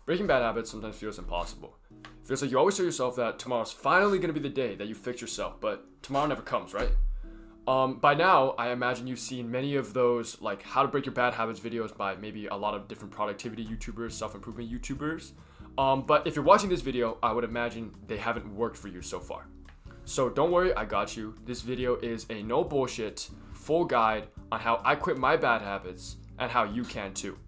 Breaking bad habits sometimes feels impossible. It feels like you always tell yourself that tomorrow's finally going to be the day that you fix yourself, but tomorrow never comes, right? By now, I imagine you've seen many of those like how to break your bad habits videos by maybe a lot of different productivity YouTubers, self-improvement YouTubers. But if you're watching this video, I would imagine they haven't worked for you so far. So don't worry, I got you. This video is a no bullshit, full guide on how I quit my bad habits and how you can too.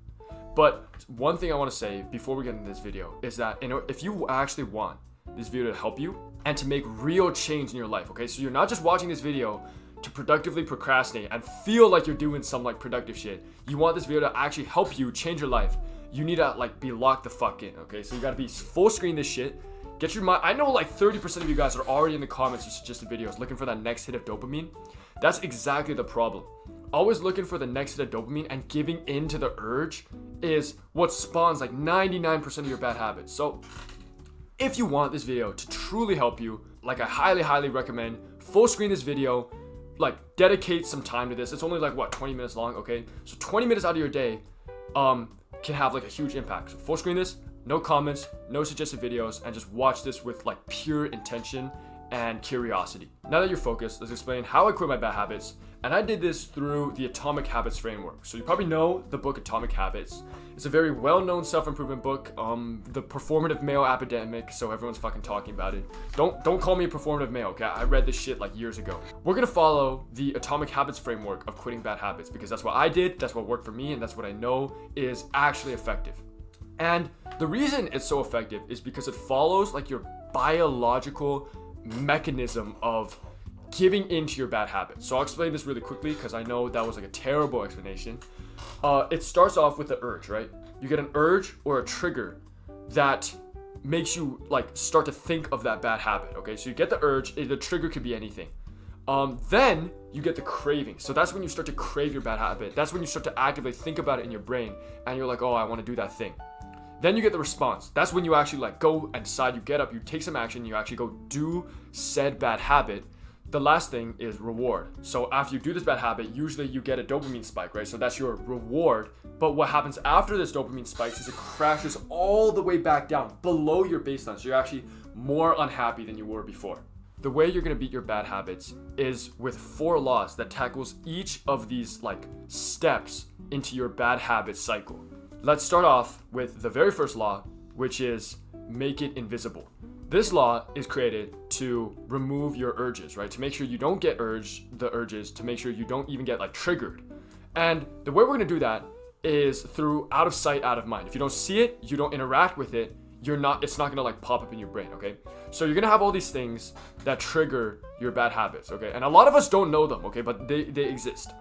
But one thing I want to say before we get into this video is that if you actually want this video to help you and to make real change in your life, okay? So you're not just watching this video to productively procrastinate and feel like you're doing some like productive shit. You want this video to actually help you change your life. You need to like be locked the fuck in, okay? So you gotta be full screen this shit. Get your mind. I know like 30% of you guys are already in the comments or suggested videos looking for that next hit of dopamine. That's exactly the problem. Always looking for the next hit of dopamine and giving in to the urge is what spawns like 99% of your bad habits. So if you want this video to truly help you, like I highly recommend full screen this video, like dedicate some time to this. It's only like what, 20 minutes long, okay? So 20 minutes out of your day can have like a huge impact. So full screen this, no comments, no suggested videos, and just watch this with like pure intention and curiosity. Now that you're focused, let's explain how I quit my bad habits. And I did this through the Atomic Habits framework. So you probably know the book Atomic Habits. It's a very well-known self-improvement book, the performative male epidemic, so everyone's fucking talking about it. Don't call me a performative male, okay? I read this shit like years ago. We're gonna follow the Atomic Habits framework of quitting bad habits because that's what I did, that's what worked for me, and that's what I know is actually effective. And the reason it's so effective is because it follows like your biological mechanism of giving into your bad habits. So I'll explain this really quickly because I know that was like a terrible explanation. It starts off with the urge, right? You get an urge or a trigger that makes you like start to think of that bad habit, okay? So you get the urge, the trigger could be anything. Then you get the craving. So that's when you start to crave your bad habit. That's when you start to actively think about it in your brain and you're like, oh, I want to do that thing. Then you get the response. That's when you actually like go and decide, you get up, you take some action, you actually go do said bad habit. The last thing is reward. So after you do this bad habit, usually you get a dopamine spike, right? So that's your reward. But what happens after this dopamine spikes is it crashes all the way back down below your baseline. So you're actually more unhappy than you were before. The way you're gonna beat your bad habits is with 4 laws that tackles each of these like steps into your bad habit cycle. Let's start off with the very first law, which is make it invisible. This law is created to remove your urges, right? To make sure you don't get the urges, to make sure you don't even get like triggered. And the way we're gonna do that is through out of sight, out of mind. If you don't see it, you don't interact with it, it's not gonna like pop up in your brain, okay? So you're gonna have all these things that trigger your bad habits, okay? And a lot of us don't know them, okay? But they exist.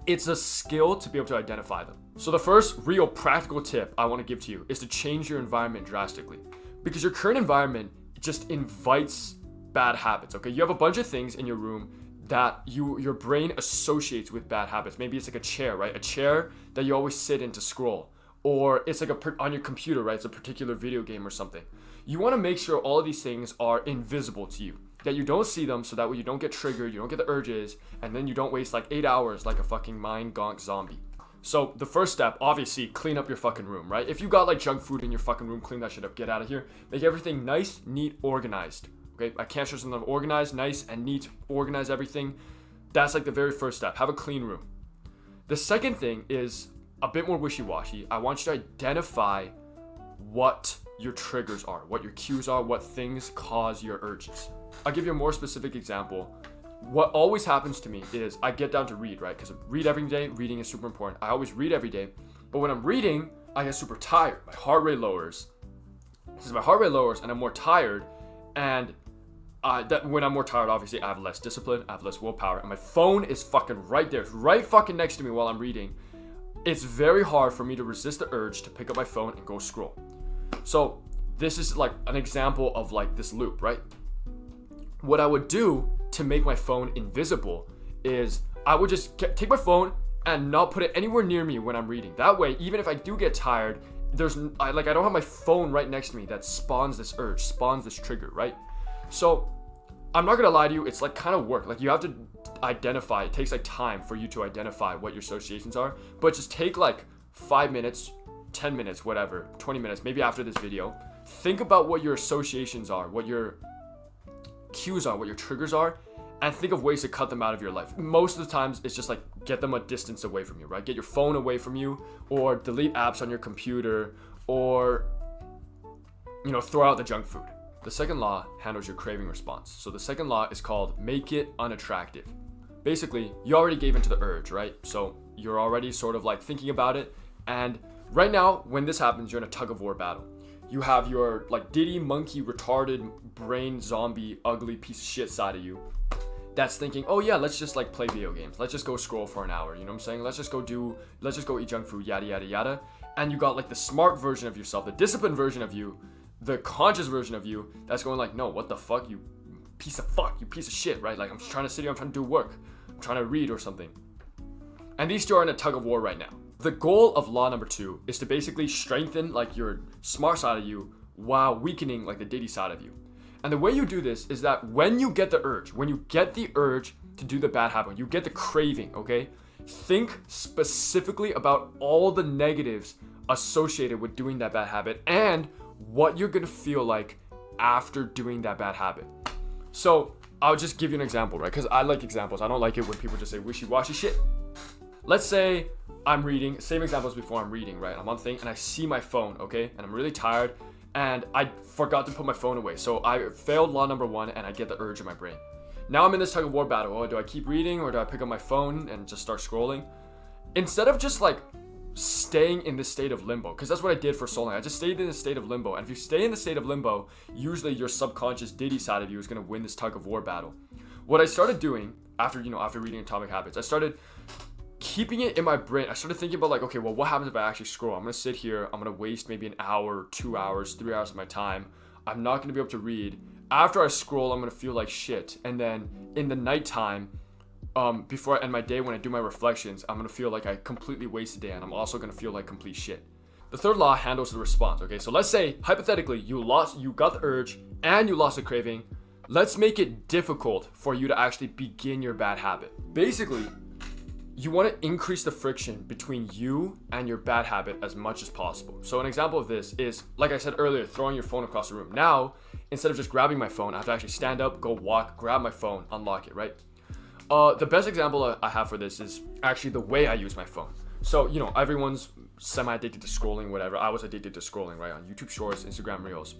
It's a skill to be able to identify them. So the first real practical tip I wanna give to you is to change your environment drastically. Because your current environment just invites bad habits, okay? You have a bunch of things in your room that your brain associates with bad habits. Maybe it's like a chair, right? A chair that you always sit in to scroll. Or it's like on your computer, right? It's a particular video game or something. You wanna make sure all of these things are invisible to you. That you don't see them so that way you don't get triggered, you don't get the urges, and then you don't waste like 8 hours like a fucking mind gonk zombie. So the first step, obviously, clean up your fucking room, right? If you got like junk food in your fucking room, clean that shit up, get out of here. Make everything nice, neat, organized, okay? I can't stress enough, organized, nice and neat, organize everything. That's like the very first step, have a clean room. The second thing is a bit more wishy-washy. I want you to identify what your triggers are, what your cues are, what things cause your urges. I'll give you a more specific example. What always happens to me is I get down to read, right? Because I read every day. Reading is super important. I always read every day. But when I'm reading, I get super tired. My heart rate lowers. Because my heart rate lowers and I'm more tired. And when I'm more tired, obviously, I have less discipline. I have less willpower. And my phone is fucking right there. It's right fucking next to me while I'm reading. It's very hard for me to resist the urge to pick up my phone and go scroll. So this is like an example of like this loop, right? What I would do to make my phone invisible is I would just take my phone and not put it anywhere near me when I'm reading. That way, even if I do get tired, I don't have my phone right next to me that spawns this urge, spawns this trigger, right? So I'm not gonna lie to you, it's like kind of work. Like you have to identify, it takes like time for you to identify what your associations are, but just take like 5 minutes, 10 minutes, whatever, 20 minutes, maybe after this video, think about what your associations are, what your cues are, what your triggers are, and think of ways to cut them out of your life. Most of the times, it's just like get them a distance away from you, right? Get your phone away from you, or delete apps on your computer, or, you know, throw out the junk food. The second law handles your craving response. So the second law is called make it unattractive. Basically, you already gave into the urge, right? So you're already sort of like thinking about it. And right now, when this happens, you're in a tug of war battle. You have your like diddy, monkey, retarded, brain, zombie, ugly piece of shit side of you that's thinking, oh yeah, let's just like play video games. Let's just go scroll for an hour. You know what I'm saying? Let's just go eat junk food, yada, yada, yada. And you got like the smart version of yourself, the disciplined version of you, the conscious version of you that's going like, no, what the fuck, you piece of shit, right? Like I'm just trying to sit here, I'm trying to do work. I'm trying to read or something. And these two are in a tug of war right now. The goal of law number 2 is to basically strengthen like your smart side of you while weakening like the diddy side of you. And the way you do this is that when you get the urge to do the bad habit, when you get the craving, okay, think specifically about all the negatives associated with doing that bad habit and what you're gonna feel like after doing that bad habit. So I'll just give you an example, right? Because I like examples. I don't like it when people just say wishy-washy shit. Let's say I'm reading, same example as before, I'm reading, right? I'm on thing and I see my phone, okay? And I'm really tired and I forgot to put my phone away. So I failed law number 1 and I get the urge in my brain. Now I'm in this tug of war battle. Oh, do I keep reading or do I pick up my phone and just start scrolling? Instead of just like staying in this state of limbo, because that's what I did for so long. I just stayed in this state of limbo. And if you stay in the state of limbo, usually your subconscious diddy side of you is going to win this tug of war battle. What I started doing after reading Atomic Habits, I started keeping it in my brain. I started thinking about like, okay, well, what happens if I actually scroll? I'm going to sit here. I'm going to waste maybe an hour, 2 hours, 3 hours of my time. I'm not going to be able to read. After I scroll, I'm going to feel like shit. And then in the nighttime, before I end my day, when I do my reflections, I'm going to feel like I completely wasted a day. And I'm also going to feel like complete shit. The third law handles the response. Okay, so let's say, hypothetically, you got the urge and you lost the craving. Let's make it difficult for you to actually begin your bad habit. Basically, you want to increase the friction between you and your bad habit as much as possible. So an example of this is, like I said earlier, throwing your phone across the room. Now, instead of just grabbing my phone, I have to actually stand up, go walk, grab my phone, unlock it, right? The best example I have for this is actually the way I use my phone. So, you know, everyone's semi-addicted to scrolling, whatever. I was addicted to scrolling, right? On YouTube Shorts, Instagram Reels.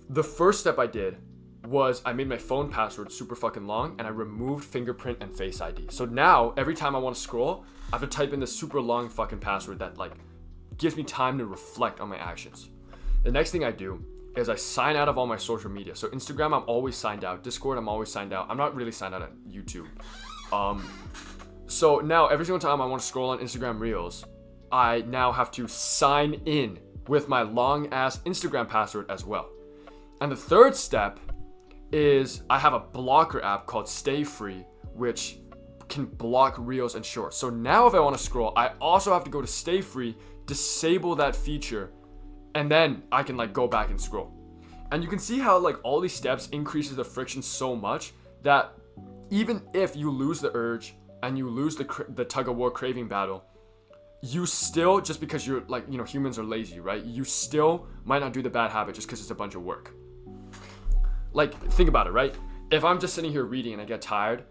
The first step I did was I made my phone password super fucking long and I removed fingerprint and face ID. So now every time I want to scroll, I have to type in this super long fucking password that like gives me time to reflect on my actions. The next thing I do is I sign out of all my social media. So Instagram, I'm always signed out. Discord, I'm always signed out. I'm not really signed out at YouTube. So now every single time I want to scroll on Instagram Reels, I now have to sign in with my long ass Instagram password as well. And the third step is I have a blocker app called Stay Free, which can block Reels and Shorts. So now if I want to scroll, I also have to go to Stay Free, disable that feature, and then I can like go back and scroll. And you can see how like all these steps increases the friction so much that even if you lose the urge and you lose the tug of war craving battle, you still, just because you're like, you know, humans are lazy, right? You still might not do the bad habit just because it's a bunch of work. Like, think about it, right? If I'm just sitting here reading and I get tired,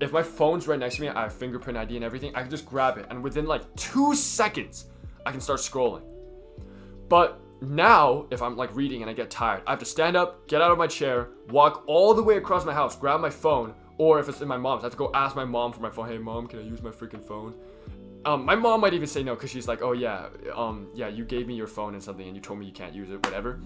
if my phone's right next to me, I have fingerprint ID and everything, I can just grab it. And within like 2 seconds, I can start scrolling. But now, if I'm like reading and I get tired, I have to stand up, get out of my chair, walk all the way across my house, grab my phone, or if it's in my mom's, I have to go ask my mom for my phone. Hey, mom, can I use my freaking phone? My mom might even say no because she's like, oh yeah, you gave me your phone and something and you told me you can't use it, whatever.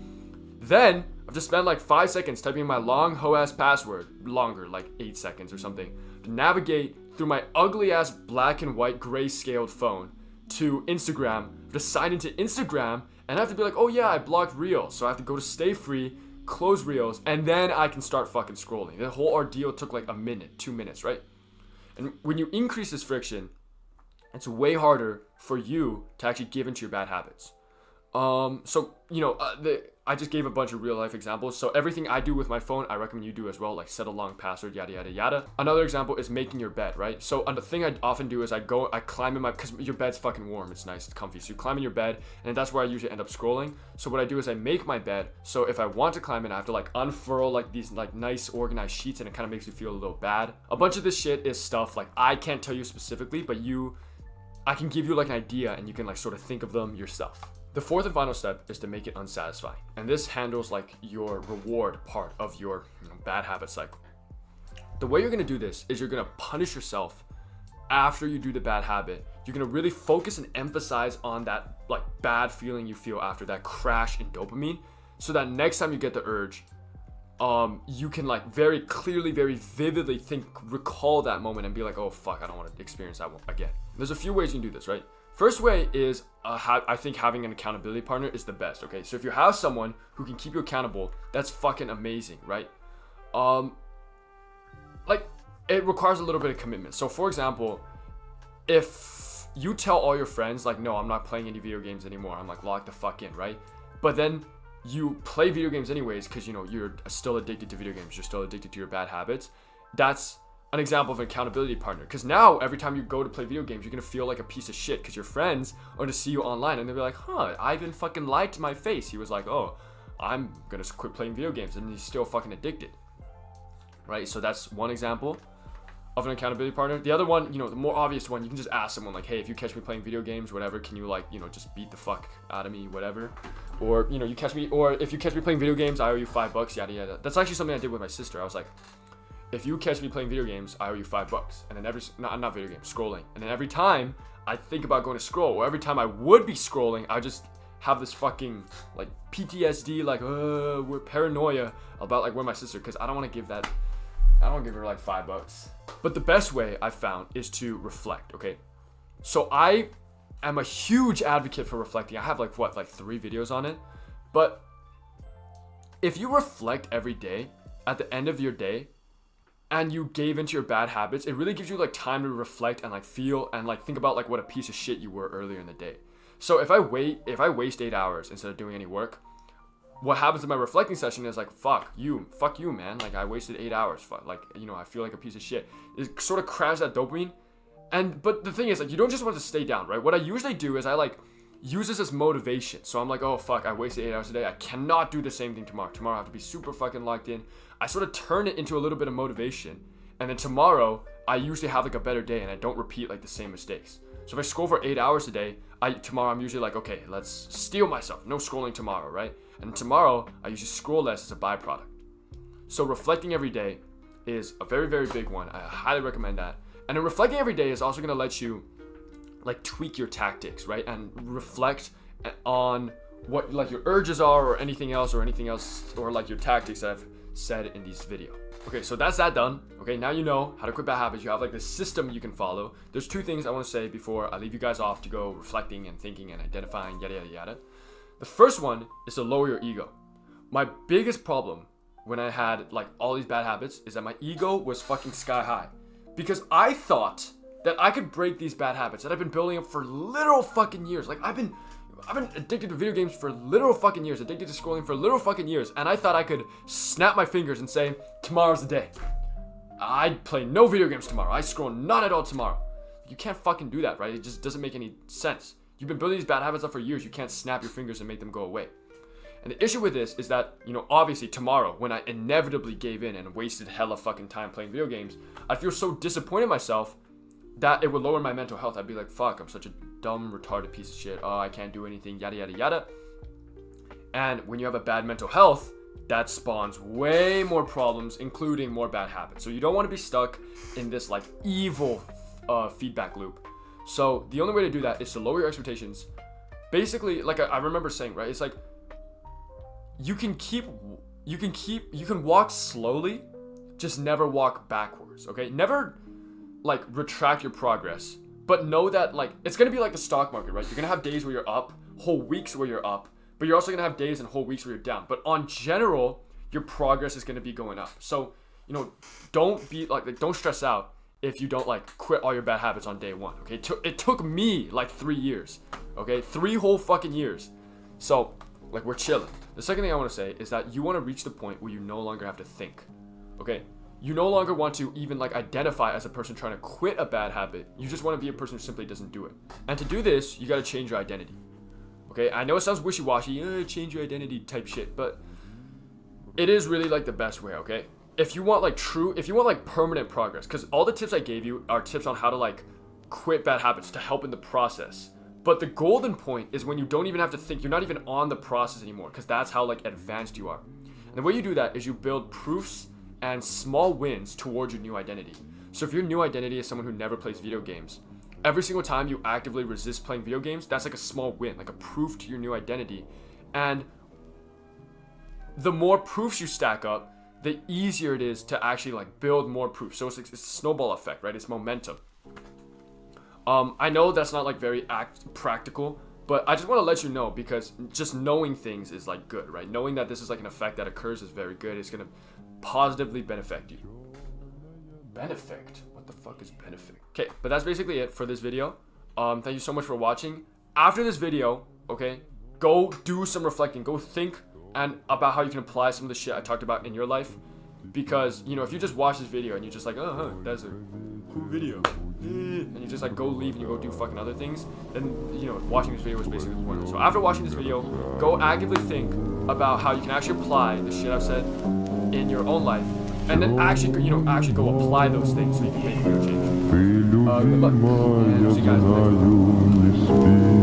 Then I have to spend like 5 seconds typing in my long hoe-ass password, longer, like 8 seconds or something, to navigate through my ugly-ass black and white gray-scaled phone to Instagram, to sign into Instagram, and I have to be like, oh yeah, I blocked Reels, so I have to go to Stay Free, close Reels, and then I can start fucking scrolling. The whole ordeal took like a minute, 2 minutes, right? And when you increase this friction, it's way harder for you to actually give into your bad habits. So I just gave a bunch of real life examples. So everything I do with my phone, I recommend you do as well, like set a long password, yada yada yada. Another example is making your bed, right? So the thing I often do is I climb in because your bed's fucking warm, it's nice, it's comfy. So you climb in your bed, and that's where I usually end up scrolling. So what I do is I make my bed. So if I want to climb in, I have to like unfurl like these like nice organized sheets, and it kind of makes me feel a little bad. A bunch of this shit is stuff like I can't tell you specifically, but I can give you like an idea, and you can like sort of think of them yourself. The fourth and final step is to make it unsatisfying. And this handles like your reward part of your bad habit cycle. The way you're gonna do this is you're gonna punish yourself after you do the bad habit. You're gonna really focus and emphasize on that like bad feeling you feel after that crash in dopamine, so that next time you get the urge, you can like very clearly, very vividly recall that moment and be like, oh fuck, I don't want to experience that one again. There's a few ways you can do this, right? First way is I think having an accountability partner is the best, okay? So if you have someone who can keep you accountable, that's fucking amazing, right? Like it requires a little bit of commitment. So for example, if you tell all your friends like, no, I'm not playing any video games anymore, I'm like locked the fuck in, right? But then you play video games anyways because you're still addicted to video games, you're still addicted to your bad habits. That's an example of an accountability partner, because now every time you go to play video games, you're gonna feel like a piece of shit because your friends are gonna see you online and they'll be like, huh, Ivan fucking lied to my face. He was like, oh, I'm gonna quit playing video games, and he's still fucking addicted, right? So that's one example of an accountability partner. The other one, the more obvious one, you can just ask someone like, hey, if you catch me playing video games, whatever, can you like, just beat the fuck out of me, whatever. Or, if you catch me playing video games, I owe you $5, yada yada. That's actually something I did with my sister. I was like, if you catch me playing video games, I owe you $5. And then not video games, scrolling. And then every time I think about going to scroll, or every time I would be scrolling, I just have this fucking like PTSD, like we're paranoia about like where my sister, because I don't want to give her like $5. But the best way I found is to reflect, okay? So I am a huge advocate for reflecting. I have like 3 videos on it. But if you reflect every day at the end of your day, and you gave into your bad habits, it really gives you like time to reflect and like feel and like think about like what a piece of shit you were earlier in the day. So if I waste 8 hours instead of doing any work, what happens in my reflecting session is like, fuck you, man. Like I wasted 8 hours. Like, I feel like a piece of shit. It sort of crashes that dopamine. But the thing is, like, you don't just want to stay down, right? What I usually do is I like use this as motivation. So I'm like, oh fuck, I wasted 8 hours a day. I cannot do the same thing tomorrow. Tomorrow I have to be super fucking locked in. I sort of turn it into a little bit of motivation. And then tomorrow, I usually have like a better day and I don't repeat like the same mistakes. So if I scroll for 8 hours a day, tomorrow I'm usually like, okay, let's steel myself. No scrolling tomorrow, right? And tomorrow, I usually scroll less as a byproduct. So reflecting every day is a very, very big one. I highly recommend that. And then reflecting every day is also going to let you like tweak your tactics, right? And reflect on what like your urges are or anything else or like your tactics that I've said in these videos. Okay, so that's that done. Okay, now you know how to quit bad habits. You have like this system you can follow. There's 2 things I want to say before I leave you guys off to go reflecting and thinking and identifying, yada, yada, yada. The first one is to lower your ego. My biggest problem when I had like all these bad habits is that my ego was fucking sky high, because I thought that I could break these bad habits that I've been building up for literal fucking years. Like I've been addicted to video games for literal fucking years, addicted to scrolling for literal fucking years, and I thought I could snap my fingers and say, tomorrow's the day. I play no video games tomorrow. I scroll not at all tomorrow. You can't fucking do that, right? It just doesn't make any sense. You've been building these bad habits up for years. You can't snap your fingers and make them go away. And the issue with this is that, obviously tomorrow, when I inevitably gave in and wasted hella fucking time playing video games, I'd feel so disappointed in myself that it would lower my mental health. I'd be like, fuck, I'm such a dumb, retarded piece of shit. Oh, I can't do anything, yada, yada, yada. And when you have a bad mental health, that spawns way more problems, including more bad habits. So you don't want to be stuck in this like evil feedback loop. So the only way to do that is to lower your expectations. Basically, like I remember saying, right? It's like you can walk slowly, just never walk backwards, okay? Never like retract your progress, but know that like it's gonna be like the stock market, right? You're gonna have days where you're up, whole weeks where you're up, but you're also gonna have days and whole weeks where you're down. But on general, your progress is gonna be going up. So don't be like don't stress out if you don't like quit all your bad habits on day one. Okay, it took me like 3 years, okay, 3 whole fucking years So, like, we're chilling. The second thing I want to say is that you want to reach the point where you no longer have to think. Okay? You no longer want to even like identify as a person trying to quit a bad habit. You just want to be a person who simply doesn't do it. And to do this, you got to change your identity. Okay? I know it sounds wishy-washy, change your identity type shit, but it is really like the best way, okay? If you want like permanent progress, because all the tips I gave you are tips on how to like quit bad habits to help in the process. But the golden point is when you don't even have to think, you're not even on the process anymore, because that's how like advanced you are. And the way you do that is you build proofs and small wins towards your new identity. So if your new identity is someone who never plays video games, every single time you actively resist playing video games, that's like a small win, like a proof to your new identity. And the more proofs you stack up, the easier it is to actually like build more proofs. So it's a snowball effect, right? It's momentum. I know that's not like very practical, but I just want to let you know, because just knowing things is like good, right? Knowing that this is like an effect that occurs is very good. It's going to positively benefit you. Benefit? What the fuck is benefit? Okay, but that's basically it for this video. Thank you so much for watching. After this video, okay, go do some reflecting. Go think and about how you can apply some of the shit I talked about in your life. Because, you know, if you just watch this video and you're just like, that's a cool video, and you just like go leave and you go do fucking other things, then, you know, watching this video was basically pointless. So after watching this video, go actively think about how you can actually apply the shit I've said in your own life, and then actually, you know, actually go apply those things so you can make real change. Good luck, and I'll see you guys next time.